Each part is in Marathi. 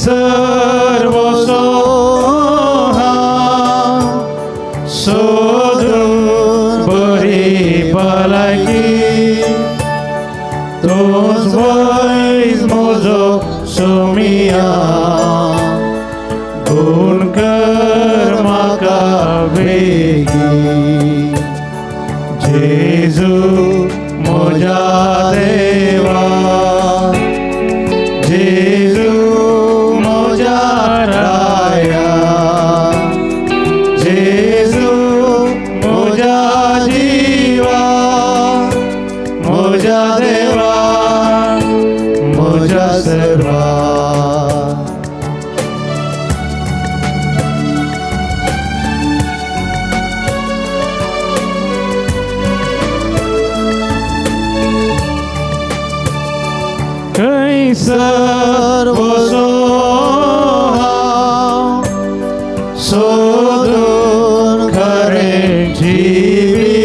सर्व सोहा सोदून बरी भलायकी तोच वैज म्हजो सोमिया गुण कर म्हाका बेगी जेजू म्हज्या देवा जेजू म्हज्या राया जेजू म्हज्या जिवा म्हज्या देवा म्हज्या सर्वा सर्व सोहा सोदून खरें जिवी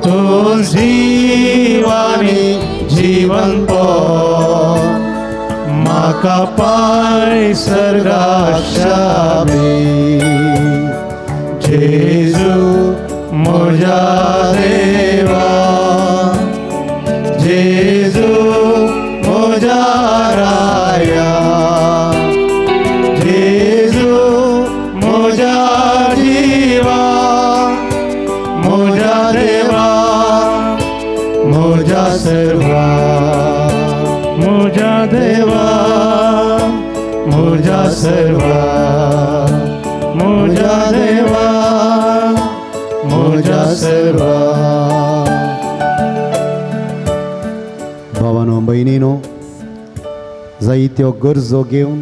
तूं जिवानी जीवन पद म्हाका पाय सर्गाच्या जेजू म्हज्या देवा जेजू म्हज्या राया जेजू म्हज्या जिवा म्हज्या देवा म्हज्या सर्वा म्हज्या देवा म्हज्या सर्वा म्हज्या देवा म्हज्या सर्वा भावानो भयणीनो जायत्यो गरजो घेवन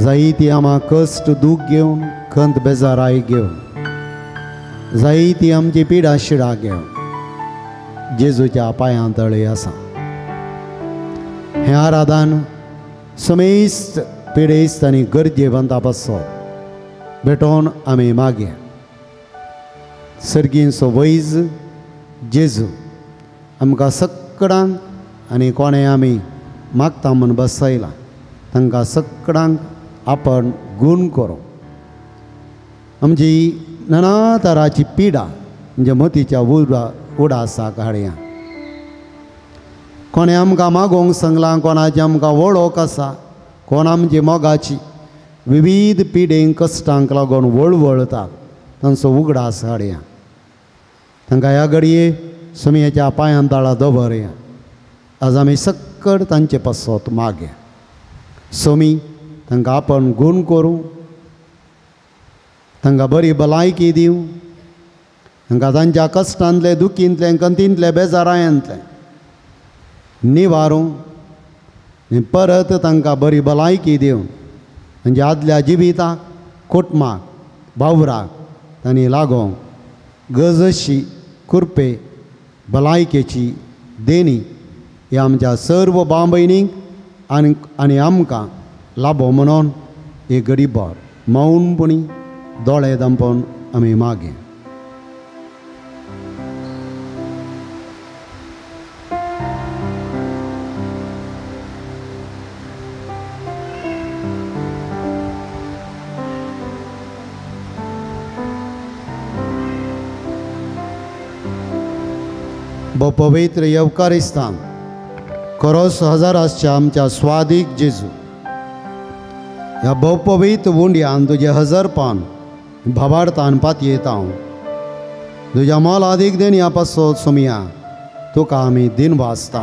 जायती आमा कश्ट दूख घेवन खंत बेजाराय घेवन जायती आमची पिडा शिडा घेवन जेजूच्या पांयां तळी आसा हें आराधन समेस्त पिडेस्त आनी गरजेवंता पासत भेटोवन आमी मागया सर्गींचो वैज जेजू आमकां सक्कडांक आनी कोणें आमी मागता म्हूण बसयला तांकां सक्कडांक आपण गूण करूं आमची नाना तराची पिडा म्हणजे मतीच्या उडासाक हाडया कोणें आमकां मागोवंक सांगलां कोणाची आमकां वळख आसा कोण आमची मोगाची विविध पिडेंक कश्टांक लागून वळवळतात तांचो उगडास हाडया तांकां ह्या घडये सुमयेच्या पांयां तळा दवरया आज आमी सक्कड तांचे पासत मागया सोमी तांकां आपण गूण करूं तांकां बरी भलायकी दिवं तांकां तांच्या कश्टांतले दुखींतले कंतींतले बेजारायांतले निवारूं आनी परत तांकां बरी भलायकी दिवं म्हणजे आदल्या जिविताक कुटुंबाक भावराक तांणी लागों गरजशी कृपे भलायकेची देणी ही आमच्या सर्व भाव भयणींक आनी आमकां लाभो म्हणून एक गरीबर मौनपणी दोळे धांपून आमी मागे भोव पवित्र येवकारिस्तान खरोच हजाराच्या आमच्या स्वादीक जेजू ह्या भोव पवित्र वुंड्यान तुजे हजरपण भावार्थान पातयेता हांव तुज्या मोलादीक देणया पासत सुमया तुका आमी दिन वाचता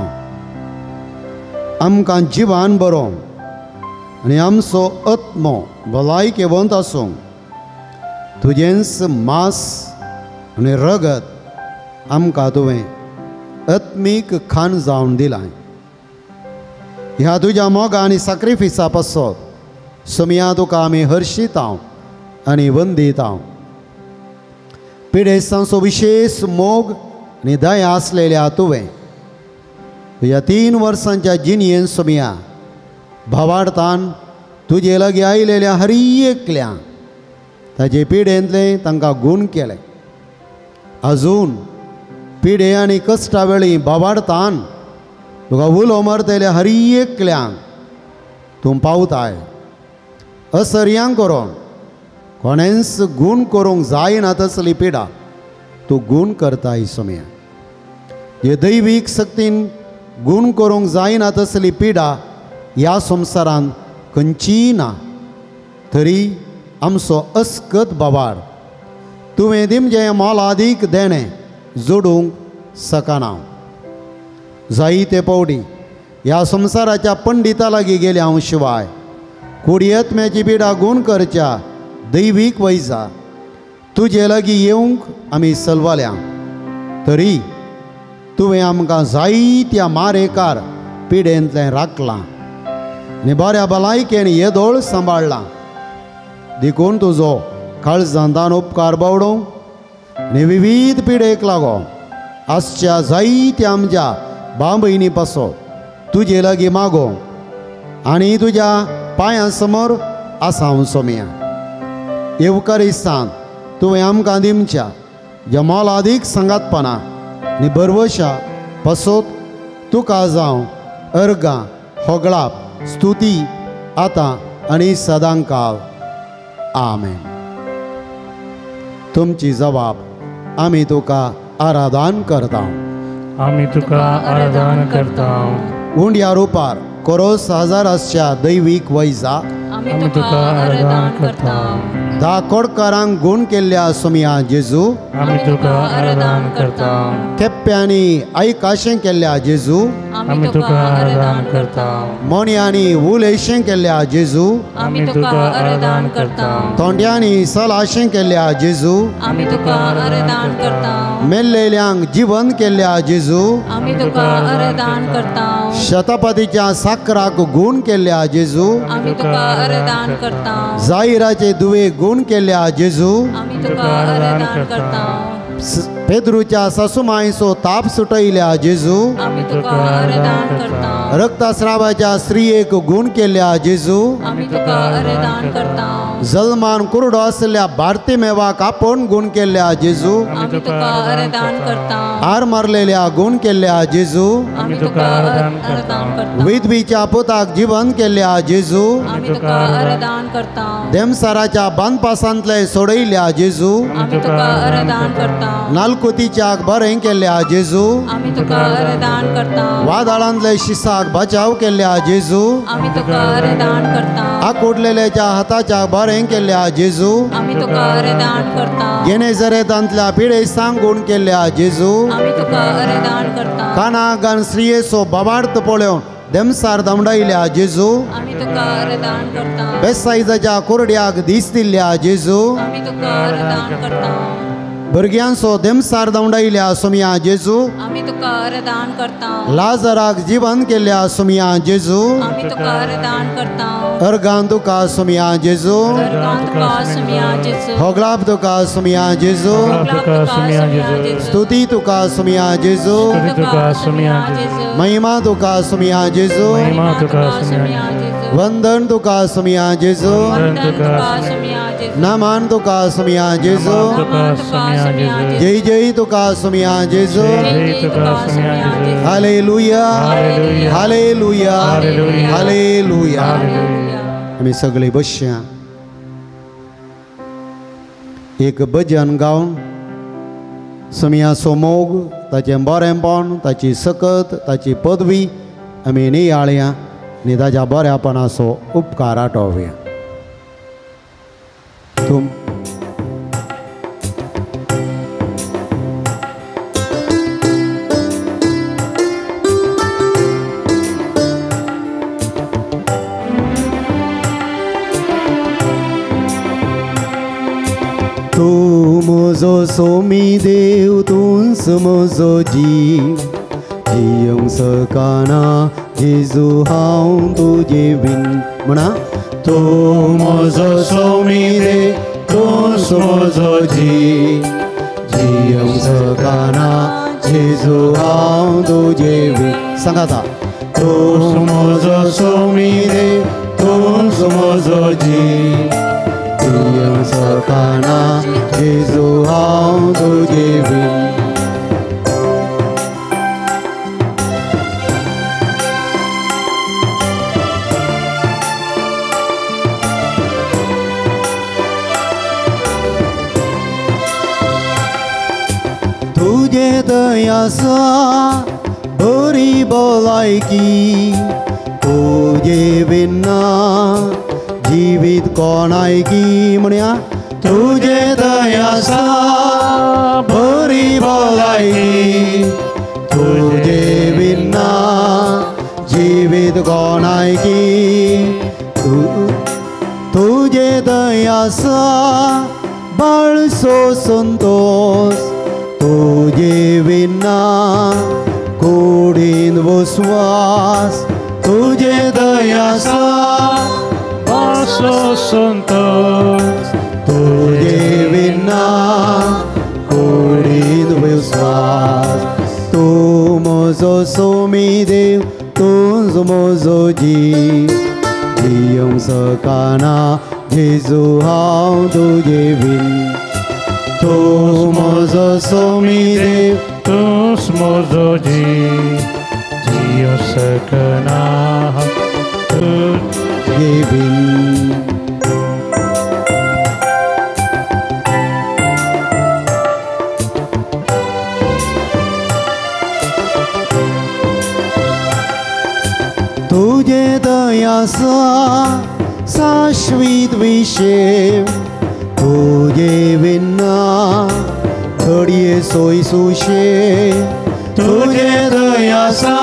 आमकां जिवान बरो आनी आमचो आत्मो भलायकेवंत आसूंक तुजेंच मांस आनी रगत आमकां तुवें आत्मीक खाण जावन दिलां ह्या तुज्या मोगा आनी सॅक्रिफिसा पासत सुमया तुका आमी हर्शिता आनी वंदिता पिडेस्तांचो विशेष मोग आनी दया आसलेल्या तुवें ह्या 3 वर्सांच्या जिणयेन सुमया भावार्थान तुजे लागीं आयलेल्या हर एकल्यांक ताचे पिडेंतले तांकां गूण केले अजून पिडे आनी कश्टा वेळी भावार्थान तुका उलो मारतल्या हर एकल्यांक तूं पावताय असर्यांक करून कोणेंच गूण करूंक जायना तसली पिडा तूं गूण करताय सोम्या. हे दैवीक शक्तीन गूण करूंक जायना तसली पिडा ह्या संवसारांत खंयचीय ना. तरी आमचो अस्कत बाबार तुवें दिमचें मोलादीक देणें जोडूंक सकना. जायते पावटी ह्या संवसाराच्या पंडिता लागीं गेले हांव शिवाय कुडियत्म्याची पिडा गूण करच्या दैवीक वैजा तुजे लागीं येवंक आमी सलवाल्या. तरी तुवें आमकां जायत्या मारेकार पिडेंतलें राखलां आनी बऱ्या भलायकेन येदोळ सांबाळलां. देखून तुजो काळजांतान उपकार बावडोवंक आनी विविध पिडेक लागून आसच्या जायत्या आमच्या भाव भयणी पासो तुजे लागीं मागोवंक आनी तुज्या पांयां समोर आसा हांव सोम्या. येवकारिस्तान तुवें आमकां दिमच्या ज्या मोलादीक सांगातपणां आनी बरवशा पासोत तुका जावं अर्गां होगळाप स्तुती आतां आनी सदांकाळ. आमेन. तुमची जबाब आमी तुका आराधन करता. आमी तुका आराधन करता. उंड्या रुपार कोरोस हजाराच्या दैवीक वैजा आमी तुका आराधन करता. धा कोडकारांक गूण केल्ल्या सोम्या जेजू आमी तुका आराधन करता. केप्यांनी आयकाशें केल्ल्या जेजू आमी तुका आराधन करता. मोन्यांनी उलयशें केल्ल्या जेजू आमी तुका आराधन करता. तोंड्यांनी सलाशें केल्ल्या जेजू आमी तुका आराधन करता. मेल्लेल्यांक जिवंत केल्ल्या जेजू आमी तुका आराधन करता. शतपथीच्या साकराक गूण केल्ल्या जेजू आमी तुका आराधन करता. जायराचे दुवे गूण केल्ल्या जेजू आमी तुका आराधन करता. पेद्रूच्या सासूमायचो ताप सुटयल्या जेजू आमी तुका आराधन करता. रक्तस्रावाच्या स्त्रियेक गूण केल्ल्या जेजू आमी तुका आराधन करता. जल्मान कुरडो आसल्या बार्तिमेवाक आपोवन गूण केल्ल्या जेजू आमी तुका आराधन करता. आर मारलेल्या गूण केल्ल्या जेजू आमी तुका आराधन करता. विधवीच्या पुताक जिवंत केल्ल्या जेजू आमी तुका आराधन करता. देमसाराच्या बांदपासांतले सोडयल्या जेजू आमी तुका आराधन करता. नालकुतीच्याक बरें केल्ल्या जेजू आमी तुका आराधन करता. वादळांतले शिसाक बचाव केल्ल्या जेजू आमी तुका आराधन करता. आकुडलेल्याच्या हाताच्या बरें केल्ल्या जेजू आमी तुका आराधन करता. गेनेझरेतांतल्या पिडेस्तांक गूण केल्ल्या जेजू आमी तुका आराधन करता. कानाक घान स्त्रियेचो बाबार्थ पळोवन देमसार दमडायल्या जेजू आमी तुका आराधन करता. बेसायजाच्या कुरड्याक दीस दिल्ल्या जेजू आमी तुका आराधन करता. भुरग्यांचो देमसार दमडायल्या सोम्या जेजू आमी तुका आराधन करता. लाजराक जिवंत केल्ल्या सोम्या जेजू आमी तुका आराधन करता. अर्गान तुका सोम्या जेजू अर्गां तुका सोम्या जेजू. होगलाप तुका सोम्या जेजू तुका सोम्या जेजू. स्तुती तुका सोम्या जेजू तुका सोम्या जेजू. महिमा तुका सोम्या जेजू महिमा तुका सोम्या जेजू. वंदन तुका सोम्या जेजू वंदन तुका सोम्या जेजू. नमन तुका सोम्या जेजू तुका सोम्या जेजू. जय जय तुका सोम्या जेजू जय तुका सोम्या जेजू. Hallelujah hallelujah. Hallelujah hallelujah. Hallelujah. Hallelujah. आमी सगळीं बसया एक भजन गावन सोम्याचो मोग ताचें बरेंपण ताची सकत ताची पदवी आमी नियाळया आनी ताच्या बऱ्यापणाचो उपकार आठोवया. तुम तूं म्हजो सोमी देव तूंच म्हजो जीव जियोंक सकना जेजू हांव तुजे बीन म्हणा. तूं म्हजो सोमी देव तूंच म्हजो जीव जियोंक सकना जेजू हांव तुजे बीन. सांगाता. तूं म्हजो सोमी देव तूंच म्हजो जीव जियोंक सकना जेजू हांव तुजे बीन. तुझे दयासा बरी भलायकी तुझे विना जीवित कोण आयकी म्हणया तुझे दयासा बरी भलायकी तुझे विना जीवित कोण आयकी तुझे दयासा बाळसो संतोष तुझे विना कुडीन विश्वास तुझे दयासा बाळसो संतोष तुझे विना कुडीन विश्वास तू म्हजो सोमी देव तूंच म्हजो जीव जियोंक सकाना जेजू हांव तुजे बीन तू म्हजो सोमी देव तूंच म्हजो जीव जियो सकना तुजे बीन तुझे दयासा शाश्वत विषय तुझे विना घडये सोय सुशे तुझे दयासा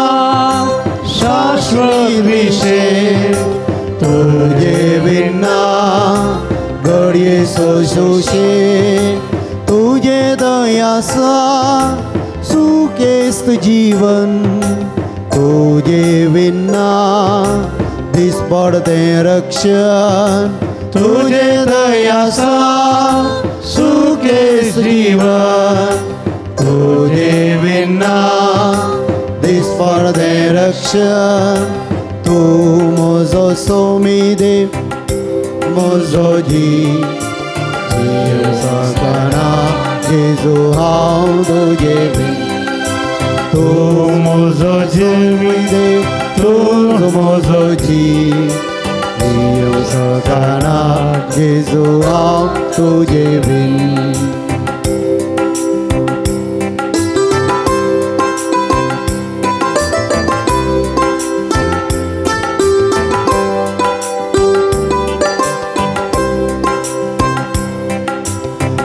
शाश्वत विषय तुझे विना घडये सोय सुशे तुझे दयासा सुखेस्त जीवन तुझे विना दिसपडते रक्षण तुझे दयासा सुखेस जीवन तुझे विना दिसपडते रक्षण तू म्हजो सोमी देव म्हजो जीव जियो सकाना जेजू हांव तुजे बीन तू म्हजो सोमी देव तूंच म्हजो जीव जियो सकाना जेजू हांव तुजे बीन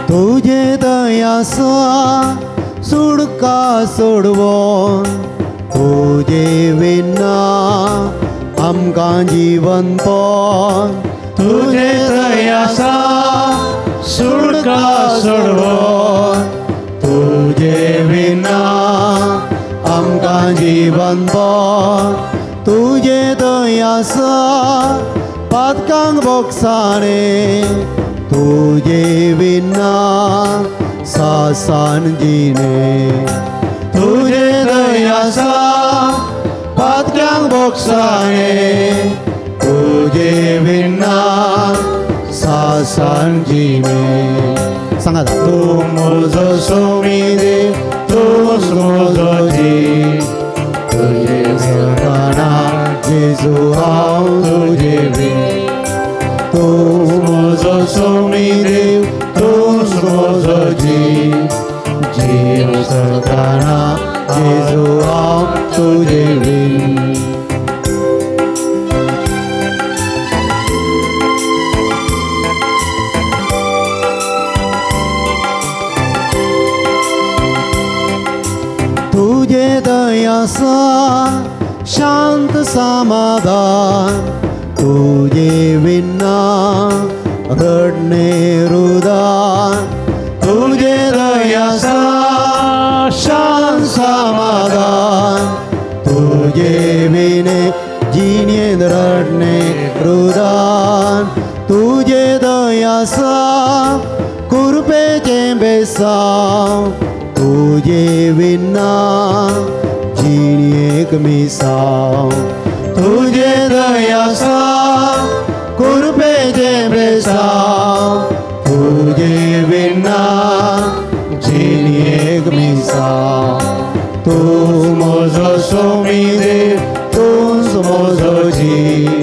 तुझे दयासा सुडका सोडवोन तुझे विना आमकां जीवनपण तुझे दयासा सुडका सोडवोन तुझे विना आमकां जीवनपण तुझे दयासा पातकांक बोगसाणे तुझे विना सासान जीने तुझे दयासा पातकांक बोगसाणे तुझे विना सासान जीने सांगा तू म्हजो सोमी देव तूंच म्हजो जीव तुझे सकाना जेजू हांव तुजे बीन तू म्हजो सोमी देव तूंच म्हजो जीव जियो सकाना जेजू हांव तुजे बीन तुझे दयासा शांत समाधान तुझे विना रडणे रुदान तुझे दयासा शांत समाधान तुझे विने जिणेंत रडणे रुदान तुझे दयासा कुरपेचे बेसांव तुझे विना जिणेक मिसांव तुझे दयासा कुरपेचे बेसांव तुझे विना जिणेक मिसांव तू म्हजो सोमी देव तूंच म्हजो जीव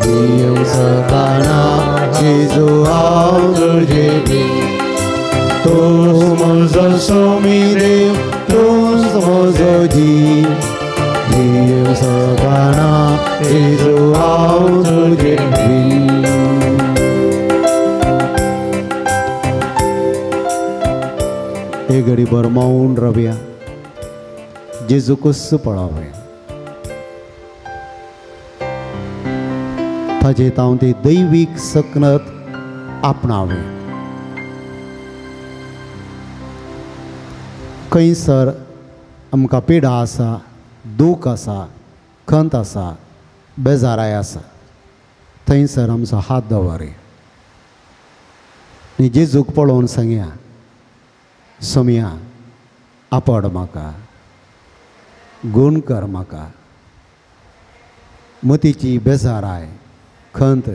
जियो सकाना जेजू हांव तुजे बीन तू म्हजो सोमी देव तुझी जीव सकाना येजू हांव तुझे बीन. एक घडी भर मौन रवया जेजू कस पळावे ताचे तांव ती दैवीक सकनत आपणावे. खंयसर आमकां पिडा आसा, दूख आसा, खंत आसा, बेजाराय आसा, थंयसर आमचो हात दवरया आनी जेजूक पळोवन सांगया, सोम्या आपड म्हाका, गूण कर म्हाका. मतीची बेजाराय खंत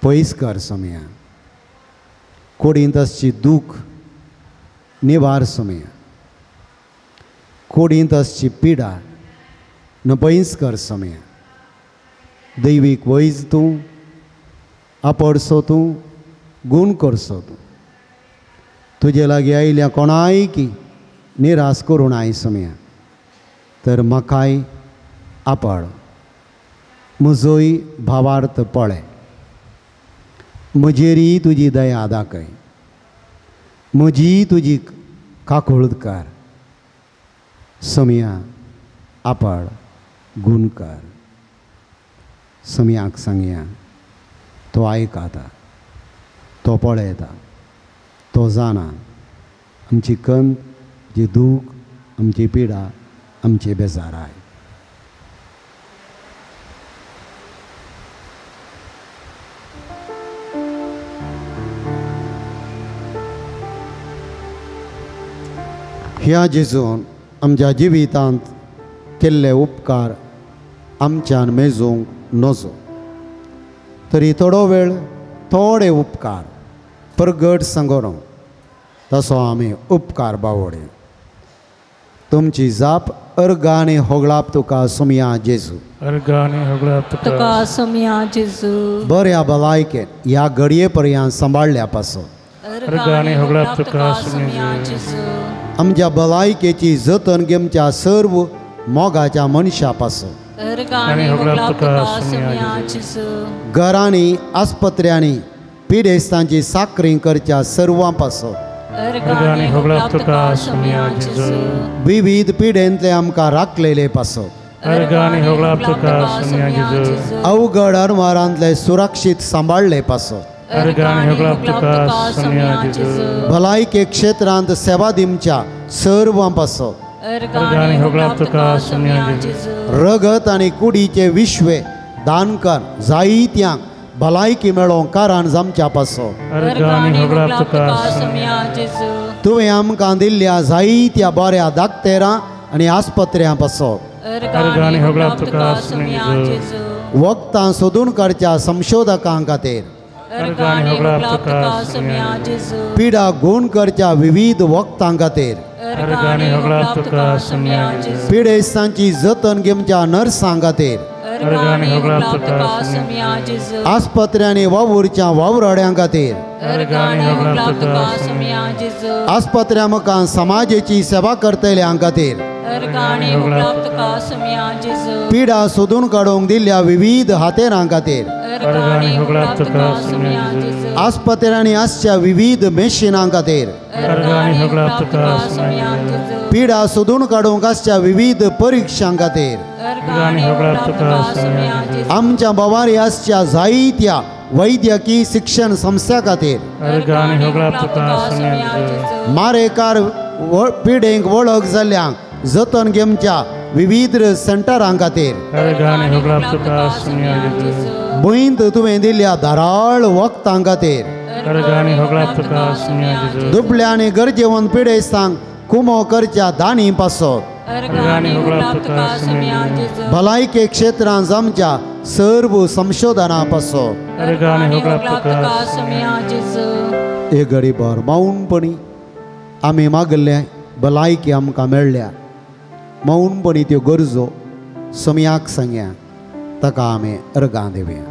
पयस कर सोम्या. कुडींत आसची दूख निवार सोम्या. कुडींत आसची पिडा नपयस कर सोम्या. दैवीक वैज तूं, आपडसो तूं, गूण करसो तूं. तुजे लागीं आयल्या कोणाय की निराश करूं नाय सोम्या. तर म्हाकाय आपड, म्हजोय भावार्थ पळय. म्हजेरी तुजी दया दाखय, म्हजी तुजी काकुळट कर. सोम्या आपड, गूण कर. सोम्याक सांगया, तो आयकता, तो पळयता, तो जाणा आमची खंत, आमची दूख, आमची पिडा, आमची बेजाराय. ह्या जेजून आमच्या जिवितांत केल्ले उपकार आमच्यान मेजूंक नजो. तरी थोडो वेळ थोडे उपकार प्रगट सांगोरो तसो आमी उपकार बावोडे. तुमची जाप अर्गांनी होगळाप तुका सोम्या जेजू. अर्गांनी होगळाप तुका सोम्या जेजू. बऱ्या भलायकेन ह्या घडये पर्यंत सांबाळल्या पासो अर्गांनी होगळाप तुका सोम्या जेजू. आमच्या भलायकेची जतन घेवच्या सर्व मोगाच्या मनशा पासो अर्गांनी होगळाप तुका सोम्या जेजू. घरांनी आस्पत्र्यांनी पिडेस्तांची साखरी करच्या सर्वां पासो अर्गांनी होगळाप तुका सोम्या जेजू. विविध पिडेंतले आमकां राखलेले पासो अर्गांनी होगळाप तुका सोम्या जेजू. अवघड अनवारांतले सुरक्षीत सांबाळले पासो अर्गांनी होगळाप तुका सोम्या जेजू. भलायके क्षेत्रांत सेवा दिवच्या सर्वां पासो अर्गांनी होगळाप तुका सोम्या जेजू. रगत आनी कुडीचे विश्वे दानकार जायत्यांक भलायकी मेळोवंक कारण जमच्या पासो अर्गांनी होगळाप तुका सोम्या जेजू. तुवें आमकां दिल्ल्या जायत्या बऱ्या दाक्तेरां आनी आस्पत्र्यां पासो अर्गांनी होगळाप तुका सोम्या जेजू. वखदां सोदून काडच्या संशोधकां खातीर अर्गांनी होगळाप तुका सोम्या जेजू. पिडा गूण करच्या विविध वखदां खातीर अर्गांनी होगळाप तुका सोम्या जेजू. पिडेस्तांची जतन घेवच्या नर्सां खातीर अर्गांनी होगळाप तुका सोम्या जेजू. आस्पत्र्यांनी वावुरच्या वावराड्यां खातीर अर्गांनी होगळाप तुका सोम्या जेजू. आस्पत्र्यां मुखार समाजाची सेवा करतल्यांक खातीर अर्गांनी होगळाप तुका सोम्या जेजू. पिडा सोदून काडूंक दिल्ल्या विविध हातेरां खातीर अर्गांनी होगळाप तुका सोम्या जेजू. आस्पत्र्यांनी आसच्या विविध मेशिनां खातीर अर्गांनी होगळाप तुका सोम्या जेजू. पिडा सोदून काडूंक आसच्या विविध परीक्षां खातीर अर्गांनी होगळाप तुका सोम्या जेजू. आमच्या बोवारी आसच्या जायत्या वैद्यकीय शिक्षण संस्था खातीर अर्गांनी होगळाप तुका सोम्या जेजू. मारेकार पिडेंक वळख जाल्ल्यांक जतन घेवच्या विविध सेंटरां खातीर अर्गांनी होगळाप तुका सोम्या जेजू. भुंयत तुवें दिल्ल्या धाराळ वखदां खातीर अर्गांनी होगळाप तुका सोम्या जेजू. दुबळ्या आनी गरजेवंत पिडेस्तांक कुमो करच्या दानी पासो अर्गांनी होगळाप तुका सोम्या जेजू. भलायके क्षेत्रांत जमच्या सर्व संशोधनां पासो अर्गांनी होगळाप तुका सोम्या जेजू. एक घडी भर मौनपणी आमी मागल्ले भलायकी आमकां मेळ्ळ्या. मौनपणी त्यो गरजो सोम्याक सांगया, ताका आमी अर्गां दिवया.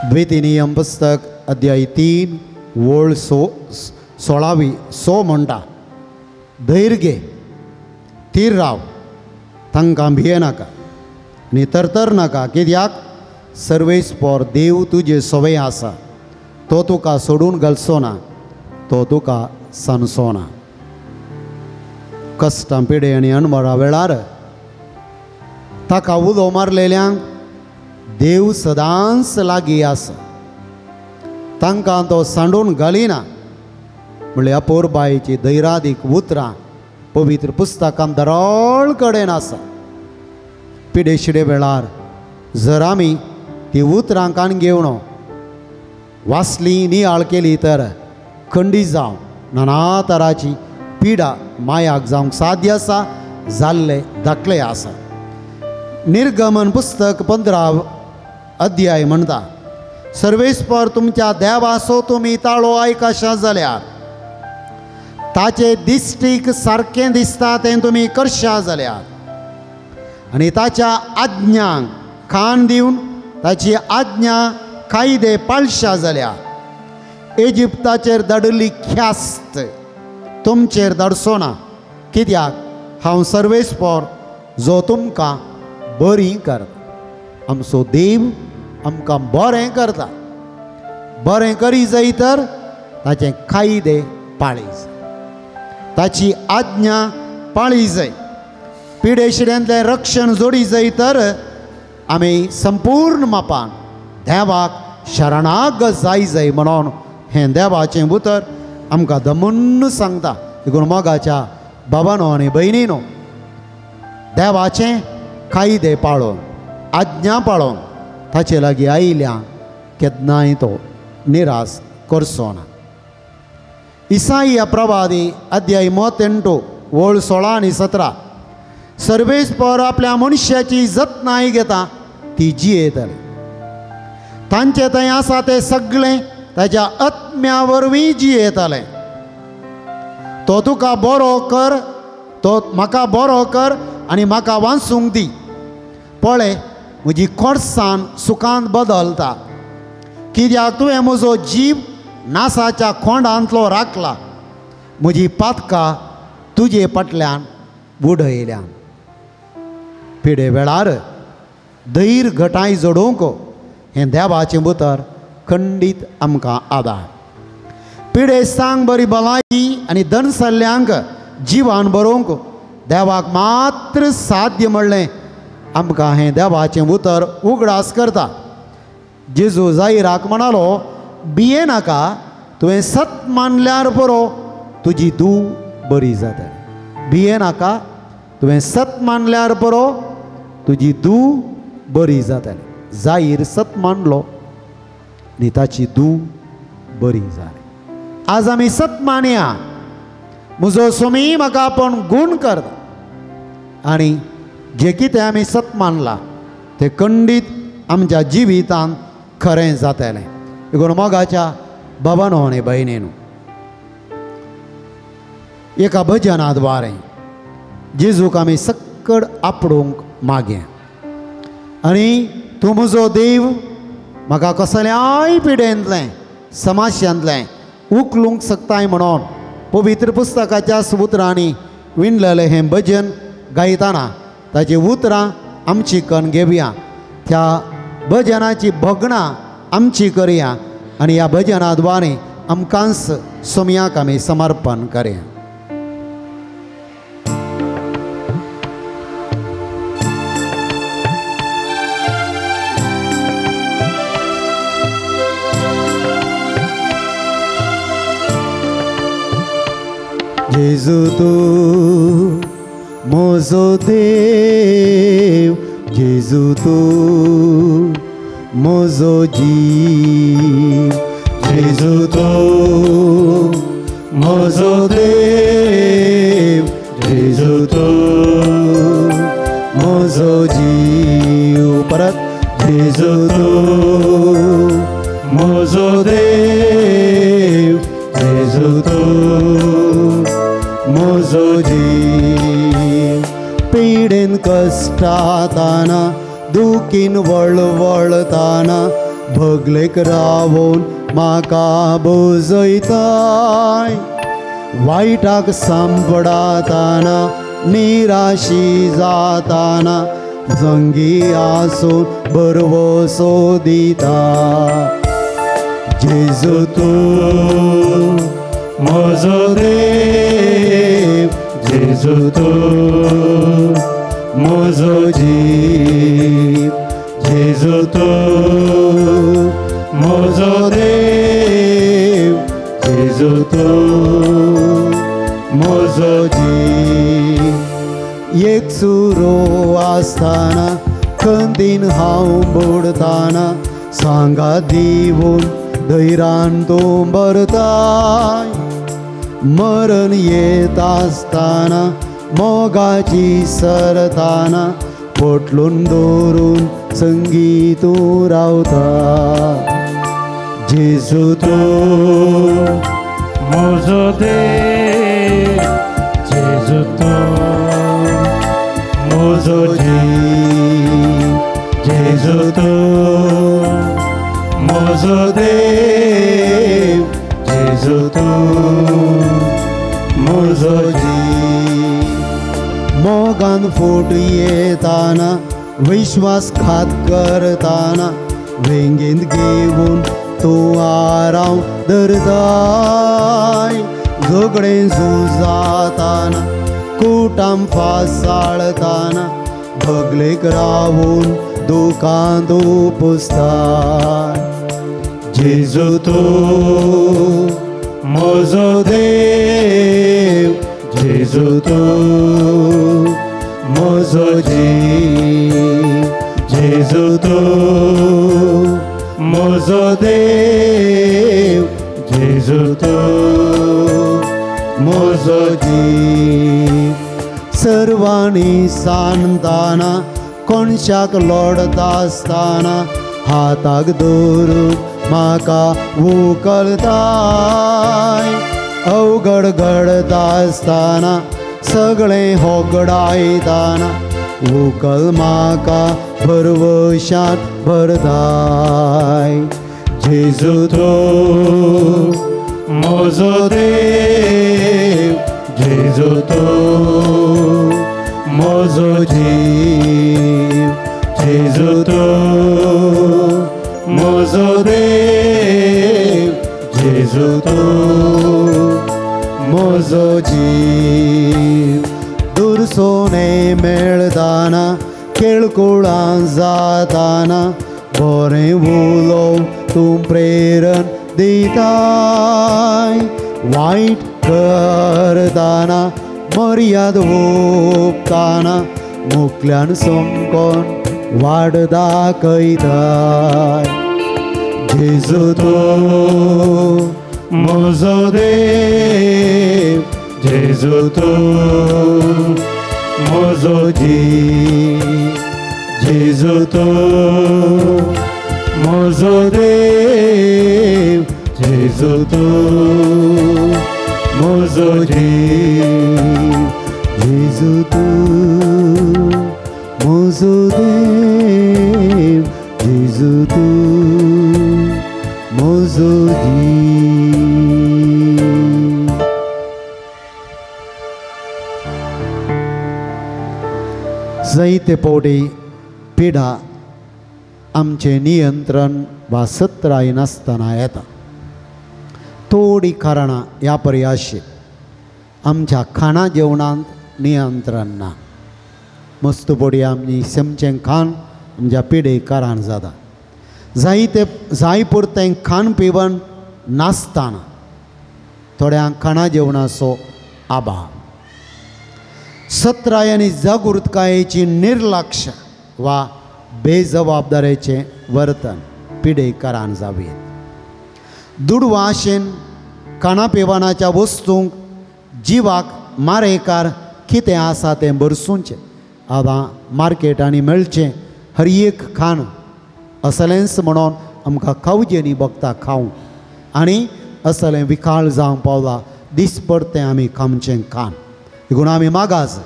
द्वितीनियम पुस्तक अध्याय 3 वोळ 16 म्हणटा, धैर्य घे, थीर राव, तांकां भियेनाका आनी तरतर नाका, कित्याक सर्वेस्पर देव तुजे सोबे आसा. तो तुका सोडून घालचो ना, तो तुका सांडचो ना. कश्टां पिडे आनी अणभरा वेळार ताका उलो मारलेल्यांक देव सदांच लागीं आसा. तांकां तो सांडून घालिना. म्हणल्यार अपोर बायेची धैर्यादीक उतरां पवित्र पुस्तकांत दरोळ कडेन आसा. पिडेशिडे वेळार जर आमी ती उतरां कान घेवन वाचली नियाळ केली तर खंडी जावं नाना तराची पिडा मायाक जावंक साध्य आसा, जाल्ले दाखले आसा. निर्गमन पुस्तक 15 अध्याय म्हणटा, सर्वेस्पर तुमच्या देवाचो तुमी ताळो आयकशा जाल्यार, ताचे दिश्टीक सारकें दिसता तें तुमी करशा जाल्यार, आनी ताच्या आज्ञांक खाण दिवन ताची आज्ञा कायदे पाळशा जाल्यार इजिप्ताचेर धाडिल्ली ख्यास्त तुमचेर धाडचो ना. कित्याक हांव सर्वेस्पर जो तुमकां बरी करता. आमचो देव आमकां बरें करता. बरें करी जाय तर ताचे कायदे पाळी जाय, ताची आज्ञा पाळी जाय. पिडेशिड्यांतलें रक्षण जोडी जाय तर आमी संपूर्ण मापान देवाक शरणाग जाय म्हणून हें देवाचें उतर आमकां दमुन्न सांगता. देखून मोगाच्या बाबानो आनी भयणीनो, देवाचें कायदे पाळोवन आज्ञा पाळोवन ताचे लागीं आयिल्यांक केन्नाय तो निराश करचो ना. इसाया प्रवादी अध्याय 38 वोळ 16 आनी 17, सर्वेस्पर आपल्या मनशाची जतनाय घेता ती जियेतले. तांचे थंय आसा तें सगळें ताच्या आत्म्या वरवीं जियेतलें. तो तुका बरो कर, तो म्हाका बरो कर आनी म्हाका वाचूंक दी. पळय, म्हजी खोर्साण सुखांत बदलता. कित्याक तुवें म्हजो जीव नासाच्या खोंडांतलो राखला. म्हजी पातकां तुजे फाटल्यान बुडयल्यान. पिडे वेळार धैर्य घटाय जोडूंक हें देवाचें उतर खंडीत आमकां आदार. पिडे सांग बरी भलायकी आनी धनसल्ल्यांक जिवान भरोवंक देवाक मात्र साध्य म्हणलें आमकां हें देवाचें उतर उगडास करता. जेजू जायराक म्हणालो, भियेनाका, तुवें सत मानल्यार पुरो तुजी धूव बरी जातली. भियेनाका, तुवें सत मानल्यार पुरो तुजी धूव बरी जातली. जायर सत मानलो आनी ताची धूव बरी जाली. आज आमी सत मानया. म्हजो स्वामी म्हाका आपूण गूण करता आनी जे कितें आमी सत मानलां तें खंडीत आमच्या जिवितांत खरें जातलें. देखून मोगाच्या बाबानो आनी भयणीनो, एका भजनाद्वारे जेजूक आमी सक्कड आपडूंक मागया. आनी तूं म्हजो देव म्हाका कसल्याय पिडेंतलें समाश्यांतलें उखलूंक शकताय म्हणून पवित्र पुस्तकाच्या उतरांनी विणलेलें हें भजन गायतना ताची उतरां आमची कन्न घेवया. त्या भजनाची भगणां आमची करया आनी ह्या भजनाद्वारे आमकांच सोम्याक आमी समर्पण करया. जेजू तू म्हजो देव, जेजू तू म्हजो जीव, जेजू तू म्हजो देव, जेजू तू म्हजो जीव. परत, जेजू तू म्हजो देव, जेजू तू म्हजो जीव. पिडेन कश्टाताना दुखीन वळवळताना भगलेक रावून म्हाका बुजयताय वायटाक सांपडाताना निराशी जाताना जंगी आसून बरवो सोदिता जेजू तूं म्हजो देव जेजू तूं म्हजो जीव जेजू तूं म्हजो देव जेजू तूं म्हजो जीव एक सुरो आसतना खंतीन हांव बुडताना सांगा दिवून धैर्यान तूं भरताय मरण येत आसतना मोगाची सरताना पोटलून दवरून संगी तूं रावता जेजू तूं म्हजो देव जेजू तूं म्हजो जीव जेजू तूं म्हजो देव जेजू तूं म्हजो जीव मोगान फूट येताना विश्वासघात करताना वेंगेंत घेवन तूं आराम धरताय झगडें झुजाताना कुटाम फासाळताना भगलेक रावून दुखांत पुसताय जेजू तूं म्हजो देव जेजू तूं म्हजो जीव जेजू तूं म्हजो देव जेजू तूं म्हजो जीव सर्वांनी सांडताना कोणशाक लोडता आसतना हाताक धरून म्हाका व्हंकलताय अवघड घडता आसतना सगळें होगडायताना व्हंकल म्हाका भरवशात भरताय जेजू तूं म्हजो देव जेजू तूं म्हजो जीव जेजू तूं म्हजो देव जेजू तूं म्हजो जीव दुरसोने मेळताना केळकुळां जाताना बरें उलोवंक तूं प्रेरण दिताय वायट करताना मर्याद ओपताना मुखल्यान समकोन वाड दाखयताय जेजू तूं म्हजो देव जेजू तूं म्हजो जीव जेजू तूं म्हजो देव जेजू तूं म्हजो जीव जेजू तूं म्हजो देव जेजू तूं म्हजो जीव जायते फावटी पिडा आमचे नियंत्रण वा सत्राय नासतना येता थोडी कारणां ह्या परी आशित आमच्या खाणा जेवणांत नियंत्रण ना मस्त पडी आमी सेमचें खाण आमच्या पिडेक कारण जाता जाय पुरतें खाण पिवण नासतना थोड्यांक खाणा जेवणाचो अभाव सत्राय आनी जागृतकायेची निर्लक्ष वा बेजबाबदारेचें वर्तन पिडेक कारण जावेत दुडवाशेन खाणा पिवानाच्या वस्तूंक जिवाक मारेकार कितें आसा तें भरसूंचें आतां मार्केटांनी मेळचें हर एक खाण असलेंच म्हणून आमकां खावचें न्ही बगता खावंक आनी असलें विकाळ जावंक पावला दिसपरतें आमी खावचें खाण देखून आमी मागास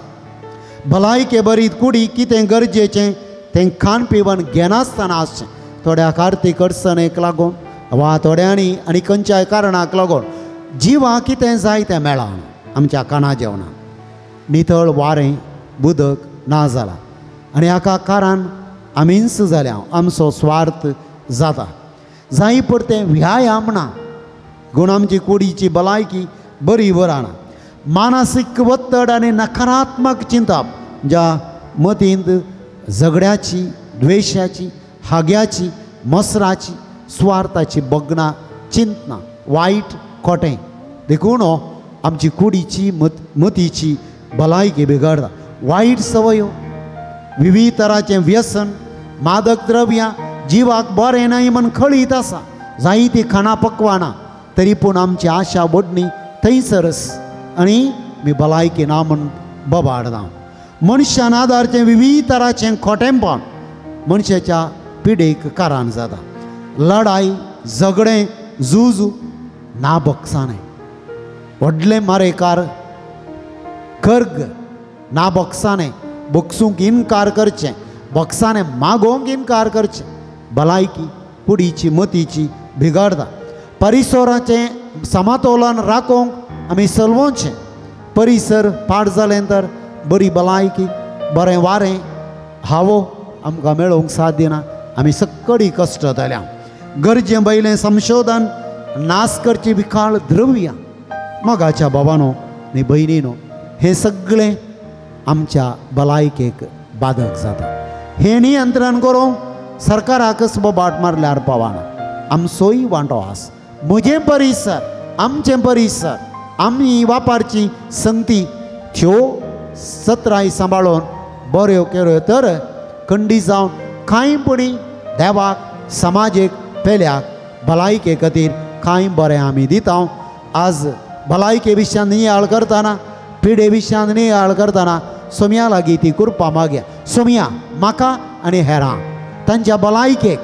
भलायके बरी कुडी कितें गरजेचें तें खाण पिवण घेनासतना आसचें थोड्याक आर्थीक अडचणेक लागून वा थोड्यांनी आनी खंयच्याय कारणाक लागून जिवाक कितें जाय तें मेळना आमच्या खाणा जेवणाक नितळ वारें उदक ना जालां आनी हाका कारण आमी इंच जाल्या आमचो स्वार्थ जाता जाय परते व्यायाम ना गूण आमची कुडीची भलायकी बरी वराना मानसीक वत्तड आनी नकारात्मक चिंता ज्या मतींत झगड्याची द्वेशाची हाग्याची मसराची स्वार्थाची बगना चिंतना वायट खोटें देखून आमची कुडीची मतीची भलायकी बिगडटा वायट संवयो विविध तरांचें व्यसन मादक द्रव्यां जिवाक बरें न्हय म्हण खळीत आसा जायतीं खाणां पक्वानां तरी पूण आमची आशा बडणी थंयसरच आनी मी भलायकी ना म्हण बोबाडना मनशान आदारचें विविध तरांचें खोटेंपण मनशाच्या पिडेक कारण जाता लढाई झगडें झूज ना बक्षाणें व्हडले मारेकार कर्ग ना बक्षाणें बक्षूंक इन्कार करचें बक्षाणें मागोवंक इन्कार करचें भलायकी कुडीची मतीची बिगडटा परिसराचें समतोलन राखोवंक आमी चलवचें परिसर पाड जालें तर बरी भलायकी बरें वारें हावो आमकां मेळोवंक साध्य ना आमी सक्कडी कश्ट जाल्या गरजे बैलें संशोधन नाश करची विखाळ द्रव्यां मोगाच्या भावानो आनी भयणीनो हें सगळें आमच्या भलायकेक बाधक जाता हें नियंत्रण करूंक सरकाराकच बोबाट मारल्यार पावना आमचोय वांटो आसा म्हजें परिसर आमचें परिसर आमी वापरची संगती त्यो सत्राय सांबाळून बऱ्यो केल्यो तर खंडी जावन कांय पडी देवाक समाजीक पेल्याक भलायके खातीर कांय बरें आमी दिता आज भलायके विशयान नियाळ करतना पिडे विशयान नियाळ करतना सोम्या लागीं ती कृपा मागया सोम्या म्हाका आनी हेरां तांच्या भलायकेक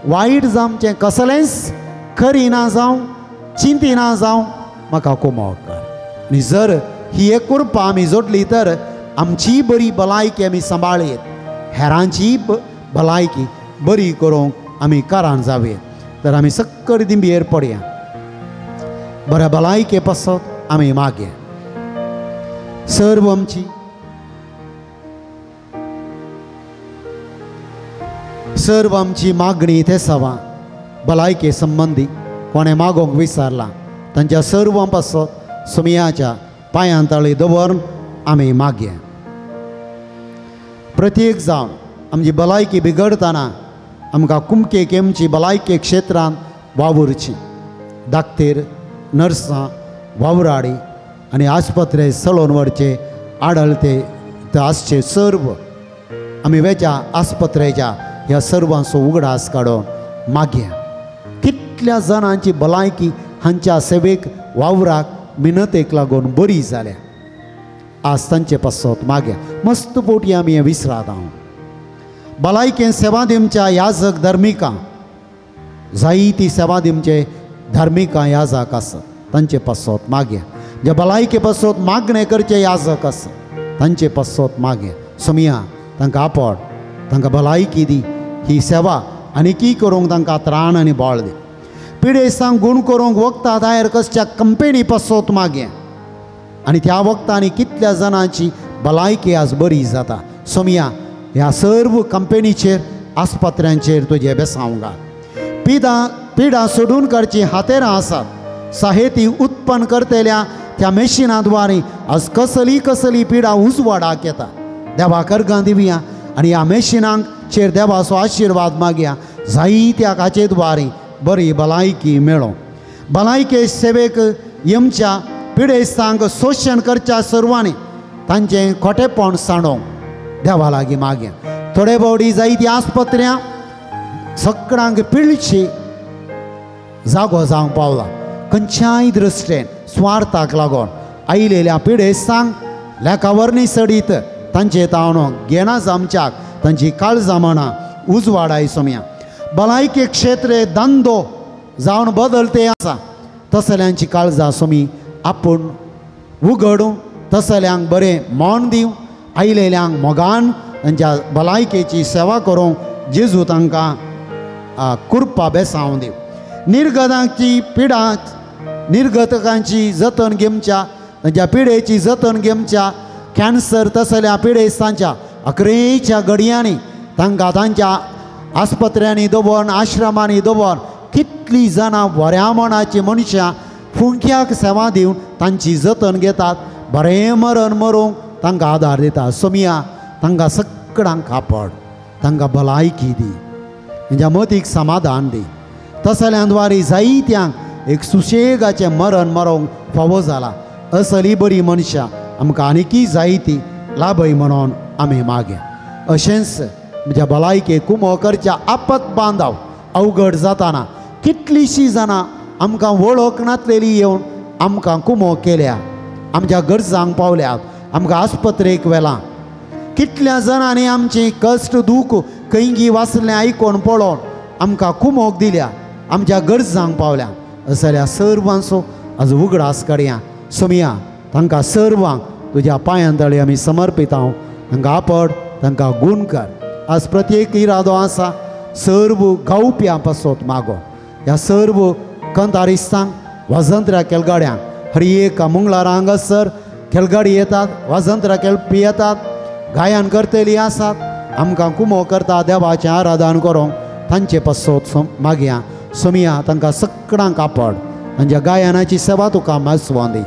वायट जावचें कसलेंच खरी ना जावं चिंती ना जावं म्हाका कुमोग कर आनी जर ही एक कृपा आमी जोडली तर आमची बरी भलायकी आमी सांबाळयत हेरांची भलायकी बरी करूंक आमी कारण जावे तर आमी सक्कड दिंबयेर पडया बऱ्या भलायके पासत आमी मागया सर्व आमची मागणी ते सवा भलायके संबंधी कोणें मागोवंक विचारला तांच्या सर्व पासत सुमयाच्या पांयां तळी दवरून आमी मागया प्रत्येक जावन आमची भलायकी बिगडतना आमकां कुमकेक आमची भलायके क्षेत्रांत वावुरची धाकटेर नर्सां वावराडी आनी आस्पत्रे चलोवन व्हरचे आडळते ते आसचे सर्व आमी वेच्या आस्पत्रेच्या ह्या सर्वांचो उगडास काडून मागया कितल्या जाणांची भलायकी हांच्या सेवेक वावराक मिनतेक लागून बरी जाल्या आज तांचे पासत मागया मस्त पोटी आमी हें विसरात हांव भलायकेन सेवा दिवच्या याजक धर्मिकां जायतीं सेवा दिवचे धर्मिकां याजक आसात तांचे पासत मागया जे भलायके पासत मागणें करचे याजक आसात तांचे पासत मागया सोम्या तांकां आपड तांकां भलायकी दी ही सेवा आनीकी करूंक तांकां त्राण आनी बळ दी पिडेसांक गूण करूंक वखदां तयार कसच्या कंपनी पासत मागया आनी त्या वखदांनी कितल्या जाणांची भलायकी आज बरी जाता सोम्या ह्या सर्व कंपनीचेर आस्पत्र्यांचेर तुजें बेसांव घाल पिडा सोडून काडची हातेरां आसात साहेती उत्पन्न करतेल्या त्या मेशिनाद्वारे आज कसली पिडा उजवाडाक येता देवा कर्गां दिवया आनी ह्या मेशिनांक चेर देवाचो आशिर्वाद मागया जायत्या हाचे द्वारे बरी भलायकी मेळो भलायके सेवेक येवच्या पिडेस्तांक शोशण करच्या सर्वांनी तांचें खोटेपण सांडोवंक देवा लागीं मागया थोडे बावडी जायती आस्पत्र्यां सगळ्यांक पिळची जागो जावंक पावला खंयच्याय दृश्टेन स्वार्थाक लागून आयिल्ल्या पिडेस्तांक लेखावरणी सडीत तांचे तावणो घेना जामच्याक तांची काळजां म्हणा उजवाडाय सोम्या भलायके क्षेत्रे धंदो जावन बदलते आसा तसल्यांची काळजां सोमी आपूण उगडूं तसल्यांक बरें मोन दिवं आयिल्ल्यांक मोगान तांच्या भलायकेची सेवा करूंक जेजू तांकां कुरपा बेसांव दिव. निर्गतांची पिडा निर्गतकांची जतन घेवच्या, तांच्या पिडेची जतन घेवच्या, कॅन्सर तसल्या पिडेस्तांच्या अकरेच्या घडयांनी तांकां तांच्या आस्पत्र्यांनी दवरून आश्रमांनी दवरून कितलीं जाणां बऱ्या मनाची मनशां फुंक्याक सेवा दिवन तांची जतन घेतात. बरें मरण मरूंक तांकां आदार दितात. सोमिया तांकां सगळ्यांक कापड, तांकां भलायकी दी, तांच्या मतीक समाधान दी. तसल्यांद्वारे जायत्यांक एक सुशेगाचें मरण मरोंक फावो जाला. असली बरी मनशां आमकां आनिकी जायती लाभय म्हणून आमी मागया. अशेंच म्हज्या भलायकेक कुमो करच्या आपत बांदव अवघड जाताना कितलींशीं जाणां आमकां वळखनातलेलीं येवन आमकां कुमो केल्या, आमच्या गरजांक पावल्यात, आमकां आस्पत्रेक व्हेलां. कितल्या जाणांनी आमचें कश्ट दूख खंयगी वाचलें आयकोन पळोवन आमकां कुमोक दिल्या, आमच्या गरजांक पावल्या. असल्या सर्वांचो आज उगडास काडया. सोमिया तांकां सर्वांक तुज्या पांयां तळी आमी समर्पितांव. तांकां आपड, तांकां गूण कर. आज प्रत्येक इरादो आसा सर्व गावप्यां पासत मागो. ह्या सर्व कंतारिस्तांक वाजंत्र्या केलगाड्यांक हर एक मंगळारा हांगासर खेलगाडी येतात, वाजंत्र्या खेळपी येतात, गायन करतलीं आसात. आमकां कुमो करता देवाचें आराधन करूंक तांचे पासत मागया. सोमिया तांकां सगळ्यांक आपड, तांच्या गायनाची सेवा तुका मागसवों दी.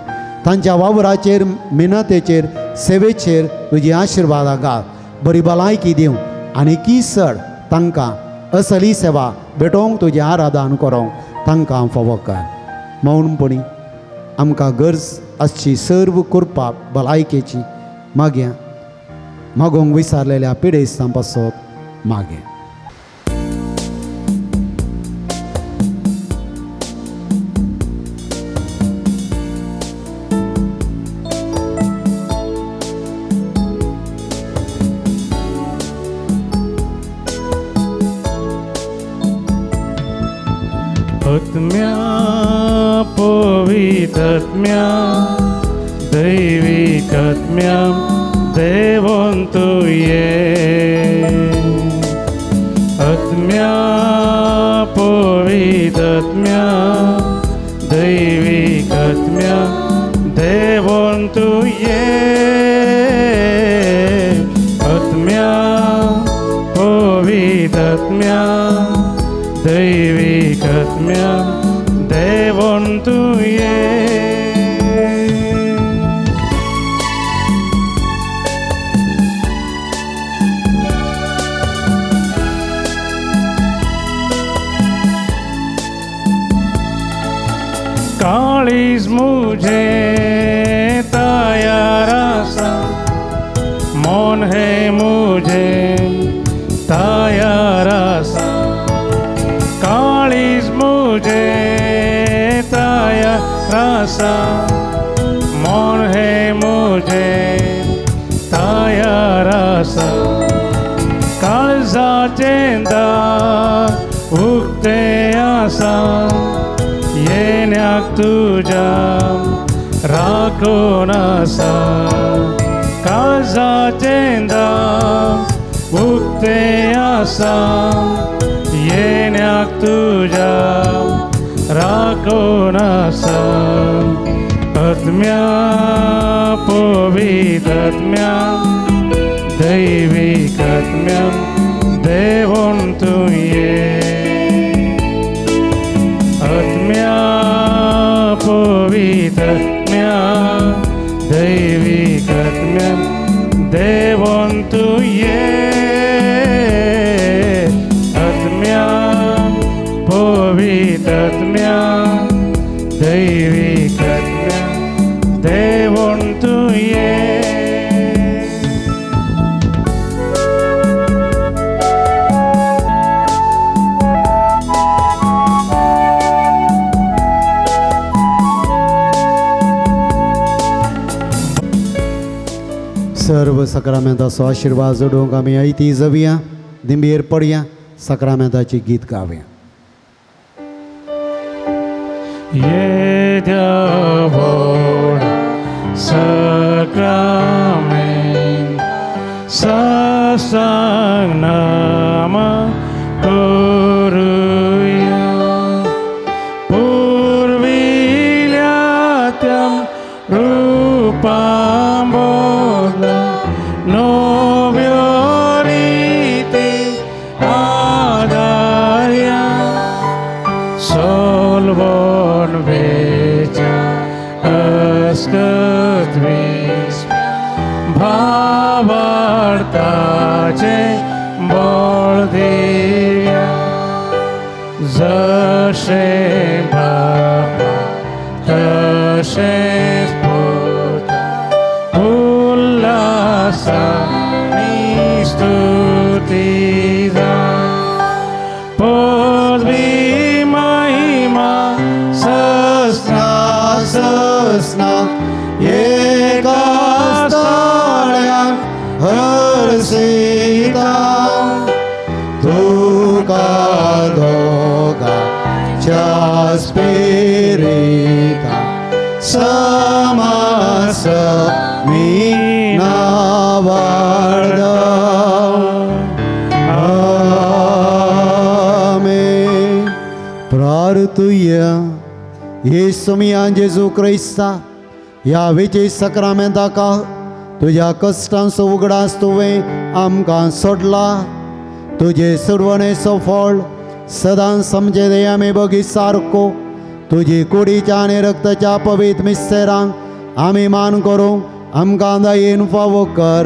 तांच्या वावराचेर मिनतेचेर सेवेचेर तुजी आशिर्वाद घाल. बरी भलायकी दिवं आनी किसड तांकां असली सेवा भेटोवंक तुजें आराधन करूंक तांकां फावो कर. मौनपणी आमकां गरज आसची सर्व कृपा भलायकेची मागया. मागोंक विसारलेल्या पिडेस्तां पासत मागया. आत्म्या पवित्रात्म्या दैविकात्म्या देवोन तूं ये. आत्म्या पवित्रात्म्या दैविकात्म्या देवोन तूं ये. आत्म्या पवित्रात्म्या दैविकात्म्या देवोन तूं ये. काळीज मुझे तयार आसा, मन है मुझे तयार आसा. काळीज मुझे तयार आसा, मन है मुझे तयार आसा. काळजाचें दार उक्तें आसा, येण्याक तुज्या राखून आसा. काळजाचें दार उक्तें आसा, येण्याक तुज्या राखून आसा. आत्म्या पवित्रात्म्या दैविकात्म्या देवोन तूं ये. आत्म्या पवित्रात्म्या दैविकात्म्या देवोन तूं ये. आत्म्या पवित्रात्म्या दैविकात्म्या देवोन तूं ये. सर्व सक्रामेंताचो आशिर्वाद जोडूंक आमी आयती जवया, दिंबेर पडया, सक्रामेंताची गीत गावया. ये देवोन सक्रामेंट सत्संग नाम गुरु बळदेव्या जशे बापा तशेच पुता उल्हासाने स्तुती जा पदवी महिमा सस्ना सस्ना एका स्थळ्यान हरसिता तुका दोगाच्या स्पिरिता समास मी नावार्द आमेन. प्रार्थूया. येसुमिया जेजू क्रिस्ता ह्या विजय सक्रामेंताका तुझ्या कश्टांचो उगडास तुवें आमकां सोडला. तुजे सुडवणेचो फळ सदां समजे आमी बगी सारको तुजी कुडीच्या आनी रक्ताच्या पवित्र मिस्तेरांक आमी मान करूंक आमकां दयेन फावो कर.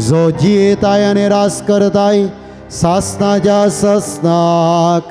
जो जियेताय आनी रास करताय सासनाच्या ससनाक.